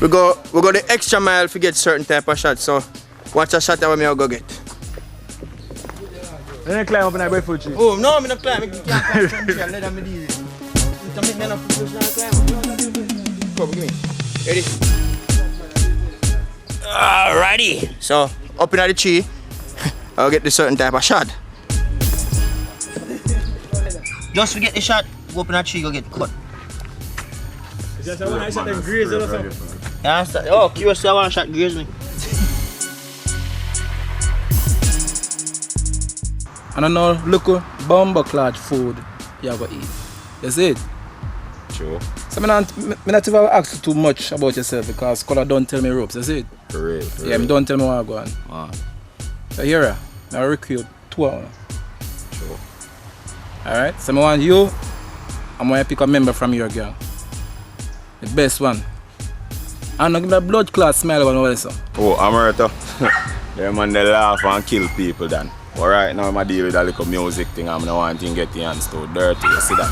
We go the extra mile to get certain type of shots. So watch a shot that me go get. You don't climb up in that breadfruit tree? Oh no, I'm not climb. I can't climb some tree and let them do it. Come me enough climb. Come give me. Ready? Alrighty. So up in the tree, I'll get the certain type of shot. Just to get the shot, go up in the tree, go get cut. Is that one I shot them graze or something? Yeah, oh, curious, I want to shot graze me. I don't know, look, bomber clad food you have to eat. You see it? True. So I not even ask you too much about yourself because color don't tell me ropes, you see it? For real. Yeah, me don't tell me what I'm going. Ah. So here, I recruit 2 hours. True. Alright, so I want you, I'm going to pick a member from your gang. The best one. And give me a blood clot smile on all this. Oh, America. Them man they laugh and kill people then. Alright, now I'm deal with a little music thing. I'm not wanting to get the hands too dirty, you see that?